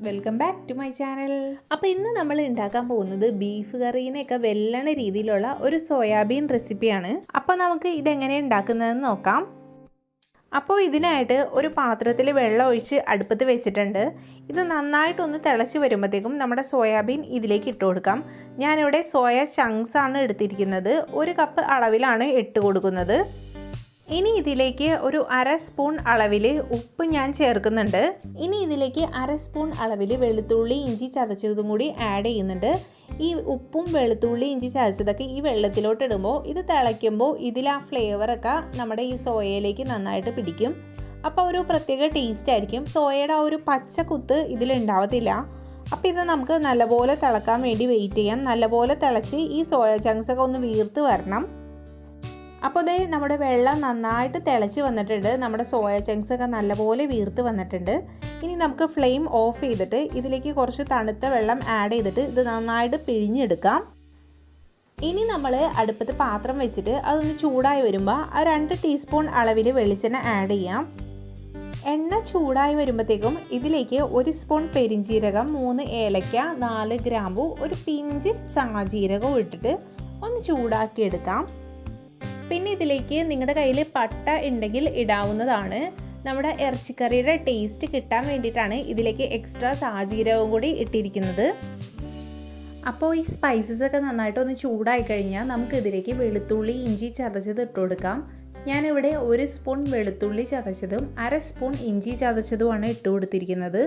Welcome back to my channel. അപ്പോൾ ഇന്ന് നമ്മൾ ഉണ്ടാക്കാൻ പോകുന്നത് ബീഫ് കറീനെയൊക്കെ വെല്ലണ രീതിയിലുള്ള ഒരു സോയാബീൻ റെസിപ്പിയാണ്. അപ്പോൾ നമുക്ക് ഇതെങ്ങനെയാണ് ഉണ്ടാക്കുന്നതെന്ന് നോക്കാം. അപ്പോൾ ഇതിനായിട്ട് ഒരു പാത്രത്തിൽ വെള്ളം ഒഴിച്ച് അടുപ്പത്ത് വെച്ചിട്ടുണ്ട്. ഇത് നന്നായിട്ടൊന്ന് തിളച്ച് വരുമ്പോഴത്തേക്കും നമ്മുടെ സോയാബീൻ ഇതിലേക്ക് ഇട്ട് കൊടുക്കാം. ഞാനിവിടെ സോയ ചങ്ക്സ് ആണ് എടുത്തിരിക്കുന്നത്. 1 കപ്പ് അളവിലാണ് ഇട്ട് കൊടുക്കുന്നത്. ഇനി ഇതിലേക്ക് ഒരു 1/2 സ്പൂൺ അളവിൽ ഉപ്പ് ഞാൻ ചേർക്കുന്നുണ്ട്. ഇനി ഇതിലേക്ക് 1/2 സ്പൂൺ അളവിൽ വെളുത്തുള്ളി ഇഞ്ചി ചതച്ചതും കൂടി ആഡ് ചെയ്യുന്നുണ്ട്. ഈ ഉപ്പും വെളുത്തുള്ളി ഇഞ്ചി ചതച്ചതൊക്കെ ഈ വെള്ളത്തിലോട്ട് ഇടുമ്പോൾ ഇത് തിളയ്ക്കുമ്പോൾ ഇതിൽ ആ ഫ്ലേവറൊക്കെ നമ്മുടെ ഈ സോയയിലേക്ക് നന്നായിട്ട് പിടിക്കും. അപ്പോൾ ഒരു പ്രത്യേക ടേസ്റ്റ് ആയിരിക്കും. സോയയുടെ ആ ഒരു പച്ച കുത്ത് ഇതിലുണ്ടാവത്തില്ല. അപ്പോൾ ഇത് നമുക്ക് നല്ലപോലെ തിളക്കാൻ വേണ്ടി വെയിറ്റ് ചെയ്യാം. നല്ലപോലെ തിളച്ച് ഈ സോയ ചങ്ക്സൊക്കെ ഒന്ന് വീർത്ത് വരണം. അപ്പോൾ ദേ നമ്മുടെ വെള്ളം നന്നായിട്ട് തിളച്ച് വന്നിട്ടുണ്ട്. നമ്മുടെ സോയ ചങ്ക്സൊക്കെ നല്ലപോലെ വീർത്ത് വന്നിട്ടുണ്ട്. ഇനി നമുക്ക് ഫ്ലെയിം ഓഫ് ചെയ്തിട്ട് ഇതിലേക്ക് കുറച്ച് തണുത്ത വെള്ളം ആഡ് ചെയ്തിട്ട് ഇത് നന്നായിട്ട് പിഴിഞ്ഞെടുക്കാം. ഇനി നമ്മൾ അടുപ്പത്ത് പാത്രം വെച്ചിട്ട് അതൊന്ന് ചൂടായി വരുമ്പോൾ 2 ടീസ്പൂൺ അളവിൽ വെളിച്ചെണ്ണ ആഡ് ചെയ്യാം. എണ്ണ ചൂടായി വരുമ്പോഴത്തേക്കും ഇതിലേക്ക് 1 സ്പൂൺ പെരിഞ്ജീരകം, 3 ഏലക്ക, 4 ഗ്രാമ്പു, ഒരു പിഞ്ച് സാജീരകവും ഇട്ടിട്ട് ഒന്ന് ചൂടാക്കിയെടുക്കാം. പിന്നെ ഇതിലേക്ക് നിങ്ങളുടെ കയ്യിൽ പട്ട ഉണ്ടെങ്കിൽ ഇടാവുന്നതാണ്. നമ്മുടെ ഇറച്ചിക്കറിയുടെ ടേസ്റ്റ് കിട്ടാൻ വേണ്ടിയിട്ടാണ് ഇതിലേക്ക് എക്സ്ട്രാ സാജീരകവും കൂടി ഇട്ടിരിക്കുന്നത്. അപ്പോൾ ഈ സ്പൈസസ് ഒക്കെ നന്നായിട്ടൊന്ന് ചൂടായി കഴിഞ്ഞാൽ നമുക്ക് ഇതിലേക്ക് വെളുത്തുള്ളി ഇഞ്ചി ചതച്ചത് ഇട്ട് കൊടുക്കാം. ഞാനിവിടെ 1 സ്പൂൺ വെളുത്തുള്ളി ചതച്ചതും 1/2 സ്പൂൺ ഇഞ്ചി ചതച്ചതുമാണ് ഇട്ട് കൊടുത്തിരിക്കുന്നത്.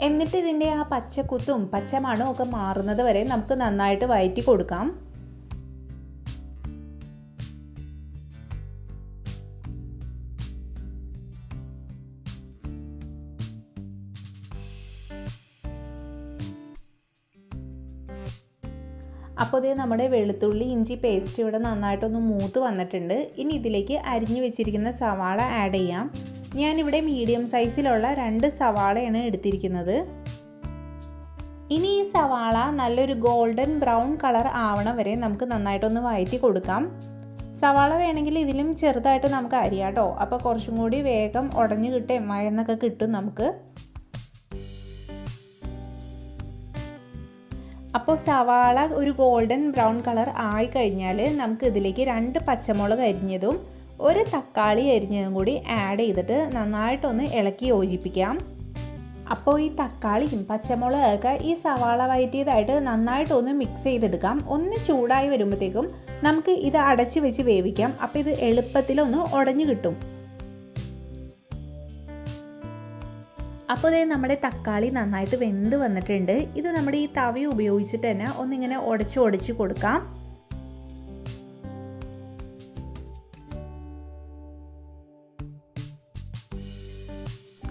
എന്നിട്ട് ഇതിൻ്റെ ആ പച്ചക്കുത്തും പച്ചമണവും ഒക്കെ മാറുന്നത് വരെ നമുക്ക് നന്നായിട്ട് വഴറ്റി കൊടുക്കാം. അപ്പോൾ ഇത് നമ്മുടെ വെളുത്തുള്ളി ഇഞ്ചി പേസ്റ്റ് ഇവിടെ നന്നായിട്ടൊന്ന് മൂത്ത് വന്നിട്ടുണ്ട്. ഇനി ഇതിലേക്ക് അരിഞ്ഞു വെച്ചിരിക്കുന്ന സവാള ആഡ് ചെയ്യാം. ഞാനിവിടെ മീഡിയം സൈസിലുള്ള 2 സവാളയാണ് എടുത്തിരിക്കുന്നത്. ഇനി ഈ സവാള നല്ലൊരു ഗോൾഡൻ ബ്രൗൺ കളർ ആവണ വരെ നമുക്ക് നന്നായിട്ടൊന്ന് വഴറ്റി കൊടുക്കാം. സവാള വേണമെങ്കിൽ ഇതിലും ചെറുതായിട്ട് നമുക്ക് അരിയാം കേട്ടോ. അപ്പോൾ കുറച്ചും കൂടി വേഗം ഉടഞ്ഞു കിട്ടും, മയന്നൊക്കെ കിട്ടും നമുക്ക്. അപ്പോൾ സവാള ഒരു ഗോൾഡൻ ബ്രൗൺ കളർ ആയി കഴിഞ്ഞാൽ നമുക്ക് ഇതിലേക്ക് 2 പച്ചമുളക് അരിഞ്ഞതും 1 തക്കാളി അരിഞ്ഞതും കൂടി ആഡ് ചെയ്തിട്ട് നന്നായിട്ടൊന്ന് ഇളക്കി യോജിപ്പിക്കാം. അപ്പോൾ ഈ തക്കാളിയും പച്ചമുളകൊക്കെ ഈ സവാള വഴറ്റിയതായിട്ട് നന്നായിട്ടൊന്ന് മിക്സ് ചെയ്തെടുക്കാം. ഒന്ന് ചൂടായി വരുമ്പോഴത്തേക്കും നമുക്ക് ഇത് അടച്ച് വെച്ച് വേവിക്കാം. അപ്പോൾ ഇത് എളുപ്പത്തിലൊന്ന് ഉടഞ്ഞു കിട്ടും. അപ്പോൾ ഇത് നമ്മുടെ തക്കാളി നന്നായിട്ട് വെന്ത് വന്നിട്ടുണ്ട്. ഇത് നമ്മുടെ ഈ തവി ഉപയോഗിച്ചിട്ട് തന്നെ ഒന്നിങ്ങനെ ഉടച്ച് കൊടുക്കാം.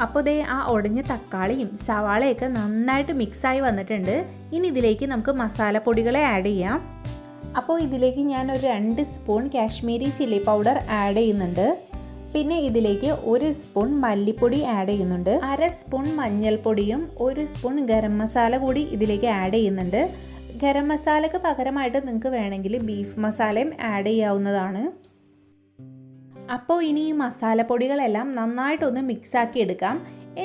അപ്പോൾ ദേ ആ ഉടഞ്ഞ തക്കാളിയും സവാളയൊക്കെ നന്നായിട്ട് മിക്സായി വന്നിട്ടുണ്ട്. ഇനി ഇതിലേക്ക് നമുക്ക് മസാലപ്പൊടികളെ ആഡ് ചെയ്യാം. അപ്പോൾ ഇതിലേക്ക് ഞാൻ ഒരു 2 spoon Kashmiri chilli powder add ചെയ്യുന്നുണ്ട്. പിന്നെ ഇതിലേക്ക് 1 സ്പൂൺ മല്ലിപ്പൊടി ആഡ് ചെയ്യുന്നുണ്ട്. 1/2 സ്പൂൺ മഞ്ഞൾപ്പൊടിയും 1 സ്പൂൺ ഗരം മസാല കൂടി ഇതിലേക്ക് ആഡ് ചെയ്യുന്നുണ്ട്. ഗരം മസാലയ്ക്ക് പകരമായിട്ട് നിങ്ങൾക്ക് വേണമെങ്കിൽ ബീഫ് മസാലയും ആഡ് ചെയ്യാവുന്നതാണ്. അപ്പോൾ ഇനി ഈ മസാലപ്പൊടികളെല്ലാം നന്നായിട്ടൊന്ന് മിക്സാക്കി എടുക്കാം.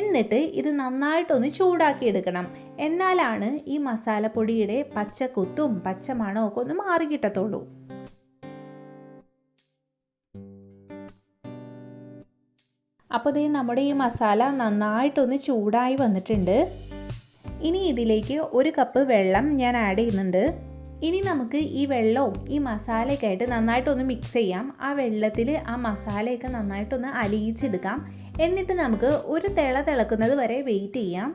എന്നിട്ട് ഇത് നന്നായിട്ടൊന്ന് ചൂടാക്കി എടുക്കണം. എന്നാലാണ് ഈ മസാലപ്പൊടിയുടെ പച്ചക്കുത്തും പച്ചമണവും ഒക്കെ ഒന്ന് മാറി കിട്ടത്തുള്ളൂ. അപ്പോൾ ദേ നമ്മുടെ ഈ മസാല നന്നായിട്ടൊന്ന് ചൂടായി വന്നിട്ടുണ്ട്. ഇനി ഇതിലേക്ക് 1 കപ്പ് വെള്ളം ഞാൻ ആഡ് ചെയ്യുന്നുണ്ട്. ഇനി നമുക്ക് ഈ വെള്ളവും ഈ മസാലയൊക്കെ ആയിട്ട് നന്നായിട്ടൊന്ന് മിക്സ് ചെയ്യാം. ആ വെള്ളത്തിൽ ആ മസാലയൊക്കെ നന്നായിട്ടൊന്ന് അലിയിച്ചെടുക്കാം. എന്നിട്ട് നമുക്ക് ഒരു തിളക്കുന്നത് വരെ വെയിറ്റ് ചെയ്യാം.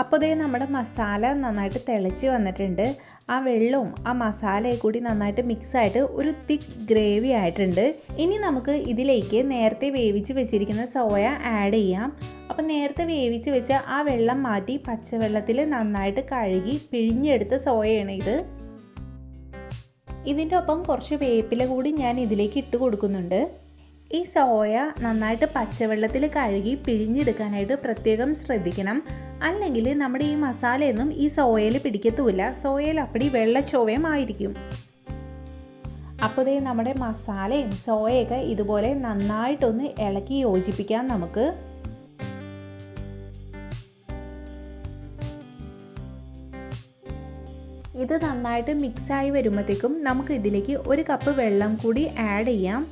അപ്പോൾ ദേ നമ്മുടെ മസാല നന്നായിട്ട് തിളച്ച് വന്നിട്ടുണ്ട്. ആ വെള്ളവും ആ മസാലയും കൂടി നന്നായിട്ട് മിക്സായിട്ട് ഒരു തിക്ക് ഗ്രേവി ആയിട്ടുണ്ട്. ഇനി നമുക്ക് ഇതിലേക്ക് നേരത്തെ വേവിച്ച് വെച്ചിരിക്കുന്ന സോയ ആഡ് ചെയ്യാം. അപ്പോൾ നേരത്തെ വേവിച്ച് വെച്ച ആ വെള്ളം മാറ്റി പച്ചവെള്ളത്തിൽ നന്നായിട്ട് കഴുകി പിഴിഞ്ഞെടുത്ത സോയയാണ് ഇത്. ഇതിൻ്റെ ഒപ്പം കുറച്ച് വേപ്പില കൂടി ഞാൻ ഇതിലേക്ക് ഇട്ട് കൊടുക്കുന്നുണ്ട്. ഈ സോയ നന്നായിട്ട് പച്ചവെള്ളത്തിൽ കഴുകി പിഴിഞ്ഞെടുക്കാനായിട്ട് പ്രത്യേകം ശ്രദ്ധിക്കണം. അല്ലെങ്കിൽ നമ്മുടെ ഈ മസാലയൊന്നും ഈ സോയയിൽ പിടിക്കത്തുമില്ല. സോയയിൽ അപ്പടി വെള്ളച്ചോവയും ആയിരിക്കും. അപ്പോൾ ദേ നമ്മുടെ മസാലയും സോയയൊക്കെ ഇതുപോലെ നന്നായിട്ടൊന്ന് ഇളക്കി യോജിപ്പിക്കാം നമുക്ക്. ഇത് നന്നായിട്ട് മിക്സായി വരുമ്പോഴത്തേക്കും നമുക്ക് ഇതിലേക്ക് 1 കപ്പ് വെള്ളം കൂടി ആഡ് ചെയ്യാം.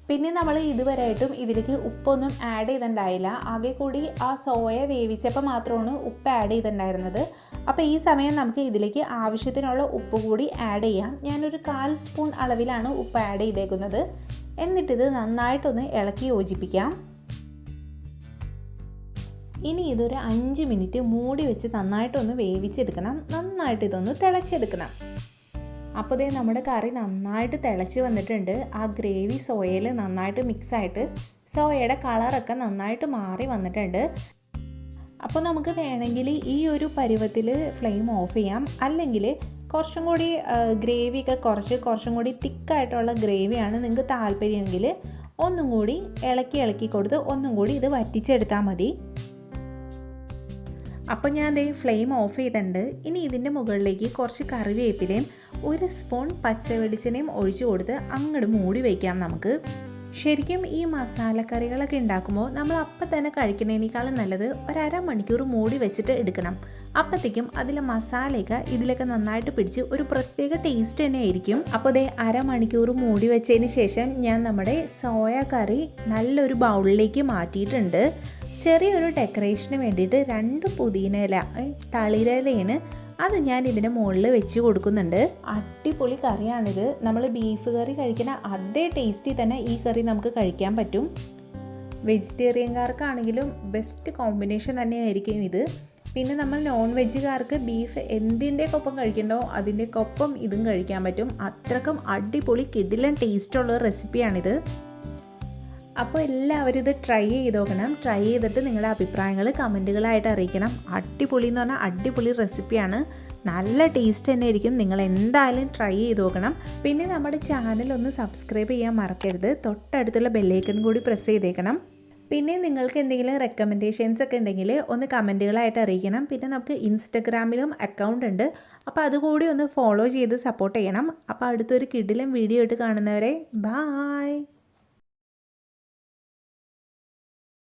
പിന്നെ നമ്മൾ ഇതുവരെയായിട്ടും ഇതിലേക്ക് ഉപ്പൊന്നും ആഡ് ചെയ്തിട്ടുണ്ടായില്ല. ആകെ കൂടി ആ സോയ വേവിച്ചപ്പോൾ മാത്രമാണ് ഉപ്പ് ആഡ് ചെയ്തിട്ടുണ്ടായിരുന്നത്. അപ്പോൾ ഈ സമയം നമുക്ക് ഇതിലേക്ക് ആവശ്യത്തിനുള്ള ഉപ്പ് കൂടി ആഡ് ചെയ്യാം. ഞാനൊരു 1/4 സ്പൂൺ അളവിലാണ് ഉപ്പ് ആഡ് ചെയ്തേക്കുന്നത്. എന്നിട്ടിത് നന്നായിട്ടൊന്ന് ഇളക്കി യോജിപ്പിക്കാം. ഇനി ഇതൊരു 5 മിനിറ്റ് മൂടി വെച്ച് നന്നായിട്ടൊന്ന് വേവിച്ചെടുക്കണം. നന്നായിട്ട് ഇതൊന്ന് തിളച്ചെടുക്കണം. അപ്പോൾ നമ്മുടെ കറി നന്നായിട്ട് തിളച്ച് വന്നിട്ടുണ്ട്. ആ ഗ്രേവി സോയയിൽ നന്നായിട്ട് മിക്സായിട്ട് സോയയുടെ കളറൊക്കെ നന്നായിട്ട് മാറി വന്നിട്ടുണ്ട്. അപ്പോൾ നമുക്ക് വേണമെങ്കിൽ ഈ ഒരു പരുവത്തിൽ ഫ്ലെയിം ഓഫ് ചെയ്യാം. അല്ലെങ്കിൽ കുറച്ചും കൂടി ഗ്രേവിയൊക്കെ കുറച്ചും കൂടി തിക്കായിട്ടുള്ള ഗ്രേവിയാണ് നിങ്ങൾക്ക് താല്പര്യമെങ്കിൽ ഒന്നും കൂടി ഇളക്കി കൊടുത്ത് ഒന്നും കൂടി ഇത് വറ്റിച്ചെടുത്താൽ മതി. അപ്പോൾ ഞാൻ ഫ്ലെയിം ഓഫ് ചെയ്തിട്ടുണ്ട്. ഇനി ഇതിൻ്റെ മുകളിലേക്ക് കുറച്ച് കറിവേപ്പിലയും 1 സ്പൂൺ പച്ച വെളിച്ചെണ്ണയും ഒഴിച്ചു കൊടുത്ത് അങ്ങോട്ട് മൂടി വയ്ക്കാം നമുക്ക്. ശരിക്കും ഈ മസാലക്കറികളൊക്കെ ഉണ്ടാക്കുമ്പോൾ നമ്മൾ അപ്പം തന്നെ കഴിക്കുന്നതിനേക്കാളും നല്ലത് ഒരു അരമണിക്കൂർ മൂടി വെച്ചിട്ട് എടുക്കണം. അപ്പോഴത്തേക്കും അതിലെ മസാലയൊക്കെ ഇതിലൊക്കെ നന്നായിട്ട് പിടിച്ച് ഒരു പ്രത്യേക ടേസ്റ്റ് തന്നെ ആയിരിക്കും. അപ്പോൾ അരമണിക്കൂർ മൂടി വെച്ചതിന് ശേഷം ഞാൻ നമ്മുടെ സോയ കറി നല്ലൊരു ബൗളിലേക്ക് മാറ്റിയിട്ടുണ്ട്. ചെറിയൊരു ഡെക്കറേഷന് വേണ്ടിയിട്ട് 2 പുതിന ഇല തളിരിലയാണ് അത് ഞാൻ ഇതിൻ്റെ മുകളിൽ വെച്ച് കൊടുക്കുന്നുണ്ട്. അടിപൊളി കറിയാണിത്. നമ്മൾ ബീഫ് കറി കഴിക്കുന്ന അതേ ടേസ്റ്റിൽ തന്നെ ഈ കറി നമുക്ക് കഴിക്കാൻ പറ്റും. വെജിറ്റേറിയൻകാർക്കാണെങ്കിലും ബെസ്റ്റ് കോമ്പിനേഷൻ തന്നെയായിരിക്കും ഇത്. പിന്നെ നമ്മൾ നോൺ വെജുകാർക്ക് ബീഫ് എന്തിൻ്റെയൊപ്പം കഴിക്കണ്ടോ അതിൻ്റെയൊപ്പം ഇതും കഴിക്കാൻ പറ്റും. അത്രക്കും അടിപൊളി കിടിലൻ ടേസ്റ്റുള്ള റെസിപ്പിയാണിത്. അപ്പോൾ എല്ലാവരും ഇത് ട്രൈ ചെയ്ത് നോക്കണം. ട്രൈ ചെയ്തിട്ട് നിങ്ങളുടെ അഭിപ്രായങ്ങൾ കമൻറ്റുകളായിട്ട് അറിയിക്കണം. അടിപൊളി എന്ന് പറഞ്ഞാൽ അടിപൊളി റെസിപ്പിയാണ്. നല്ല ടേസ്റ്റ് തന്നെ ആയിരിക്കും. നിങ്ങൾ എന്തായാലും ട്രൈ ചെയ്ത് നോക്കണം. പിന്നെ നമ്മുടെ ചാനൽ ഒന്ന് സബ്സ്ക്രൈബ് ചെയ്യാൻ മറക്കരുത്. തൊട്ടടുത്തുള്ള ബെല്ലൈക്കൺ കൂടി പ്രസ് ചെയ്തേക്കണം. പിന്നെ നിങ്ങൾക്ക് എന്തെങ്കിലും റെക്കമെൻഡേഷൻസ് ഒക്കെ ഉണ്ടെങ്കിൽ ഒന്ന് കമൻറ്റുകളായിട്ട് അറിയിക്കണം. പിന്നെ നമുക്ക് ഇൻസ്റ്റഗ്രാമിലും അക്കൗണ്ട് ഉണ്ട്. അപ്പോൾ അതുകൂടി ഒന്ന് ഫോളോ ചെയ്ത് സപ്പോർട്ട് ചെയ്യണം. അപ്പോൾ അടുത്തൊരു കിടിലൻ വീഡിയോ ആയിട്ട് കാണുന്നവരെ ബായ്.